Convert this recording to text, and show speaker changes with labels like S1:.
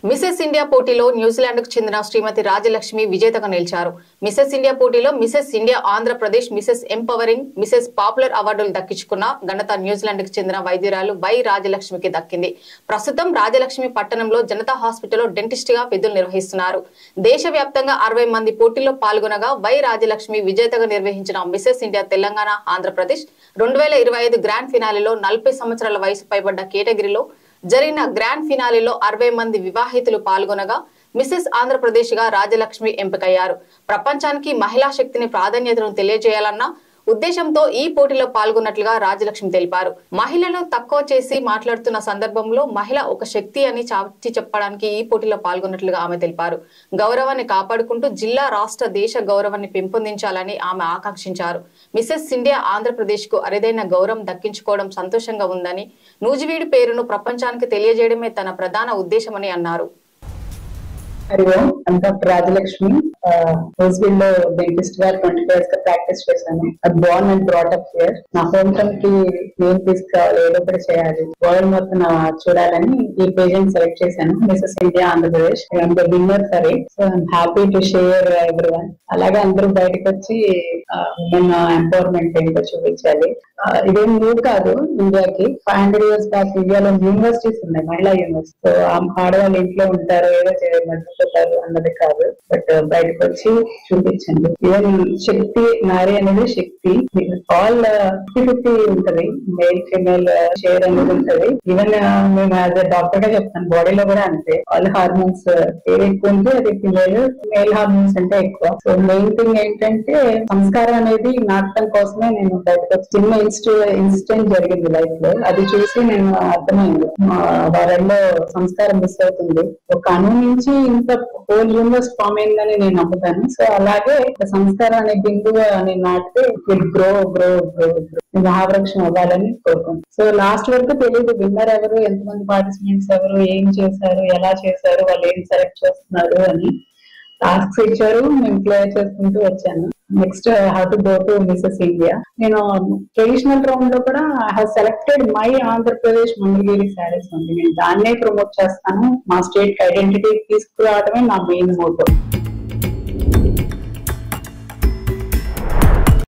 S1: Mrs India పోటీలో న్యూజిలాండ్కు చెందిన శ్రీమతి రాజలక్ష్మి విజేతగా నిలిచారు. మిసెస్ ఇండియా పోటీలో Mrs India Andhra Pradesh, Mrs empowering, Mrs popular అవార్డులు దక్కించుకున్న ఘనత న్యూజిలాండ్కు చెందిన వైద్యురాలు వై రాజలక్ష్మికి దక్కింది. ప్రస్తుతం రాజలక్ష్మి పట్టణంలో జనతా హాస్పిటల్లో డెంటిస్ట్ గా విధులు నిర్వహిస్తున్నారు. దేశవ్యాప్తంగా 60 మంది పోటీల్లో పాల్గొనగా వై రాజలక్ష్మి విజేతగా నిర్వహించిన Mrs India Telangana, Andhra Pradesh 2025 grand ఫినాలేలో 40 సంవత్సరాల వయసు పైబడ్డ కేటగిరీలో జరిగిన గ్రాండ్ ఫినాలేలో 60 మంది వివాహితులు పాల్గొనగా మిసెస్ ఆంధ్రప్రదేశ్ గా రాజలక్ష్మి ఎంపికయ్యారు. ప్రపంచానికి మహిళా శక్తిని ప్రాధాన్యతను తెలియజేయాలన్న ఉద్దేశంతో ఈ పోటీలో పాల్గొన్నట్లుగా రాజలక్ష్మి తెలిపారు. మహిళలను తక్కువ చేసి మాట్లాడుతున్న సందర్భంలో మహిళ ఒక శక్తి అని చాటి చెప్పడానికి ఈ పోటీలో పాల్గొన్నట్లుగా ఆమె తెలిపారు. గౌరవాన్ని కాపాడుకుంటూ జిల్లా, రాష్ట్ర, దేశ గౌరవాన్ని పెంపొందించాలని ఆమె ఆకాంక్షించారు. మిసెస్ ఇండియా ఆంధ్రప్రదేశ్ కు అరుదైన గౌరవం దక్కించుకోవడం సంతోషంగా ఉందని, నూజివీడు పేరును ప్రపంచానికి తెలియజేయడమే తన ప్రధాన ఉద్దేశమని అన్నారు.
S2: డాక్టర్ రాజలక్ష్మి హోస్పిటల్లో డెంటిస్ట్ గా 20 years గా ప్రాక్టీస్ చేశాను. Born and brought up here. నా హోమ్ టౌన్ కి నేను తీసుకోవాలి, ఏదో ఒకటి చేయాలి, వరల్డ్ మొత్తం చూడాలని ఈ పేజెంట్ సెలెక్ట్ చేశాను. Mrs India Andhra Pradesh the winner for it. So I'm happy to share everyone. అలాగే అందరూ బయటకు వచ్చి ఉమెన్ ఎంపవర్మెంట్ ఏంటో చూపించాలి. ఇదేం న్యూ కాదు ఇండియాకి. 500 years బ్యాక్ ఇండియాలో యూనివర్సిటీస్ ఉన్నాయి, మహిళా యూనివర్సిటీ. సో ఆడవాళ్ళు ఇంట్లో ఉంటారు, ఏదో మర్చిపోతారు అన్నది కాదు, బట్ బయటకు వచ్చి చూపించండి. ఈవెన్ శక్తి, నారీ అనేది శక్తి. ఆల్ 50-50 ఉంటది, మేల్ ఫీమేల్ షేర్ అనేది ఉంటది. ఈవెన్ మేము యాజ్ అ డాక్టర్ గా చెప్తాను, బాడీలో కూడా అంతే. ఆల్ హార్మోన్స్ ఏది ఎక్కువ ఉంటే అది ఫీమేల్, మేల్ హార్మోన్స్ అంటే ఎక్కువ. సో మెయిన్ థింగ్ ఏంటంటే సంస్కారం అనేది నాటకం కోసమే నేను బయటకు వచ్చి చిన్న ఇన్సిడెంట్ జరిగింది లైఫ్ లో. అది చూసి నేను అర్థమైంది వారంలో సంస్కారం మిస్ అవుతుంది. ఒక అణు నుంచి ఇంత హోల్ యూనివర్స్ ఫామ్ అయిందని నేను నమ్ముతాను. సో అలాగే సంస్కారం అనే బిందువు అని నాటితే విల్ గ్రో గ్రో గ్రో మహావృక్షం అవ్వాలని కోరుకుంటాను. సో లాస్ట్ వరకు తెలియదు విన్నర్ ఎవరు, ఎంతమంది పార్టిసిపెంట్స్ ఎవరు, ఏం చేశారు, ఎలా చేశారు, వాళ్ళు ఏం సెలెక్ట్ చేస్తున్నారు అని టాస్క్స్ ఇచ్చారు. నేను క్లియర్ చేసుకుంటూ వచ్చాను. Next how to go to Mrs India. నేను ట్రెడిషనల్ రౌండ్ లో కూడా I have selected my Andhra Pradesh Mangalagiri saris ఉంది. నేను దాన్నే ప్రమోట్ చేస్తాను. మా స్టేట్ ఐడెంటిటీ తీసుకురావడమే నా మెయిన్ మోటో.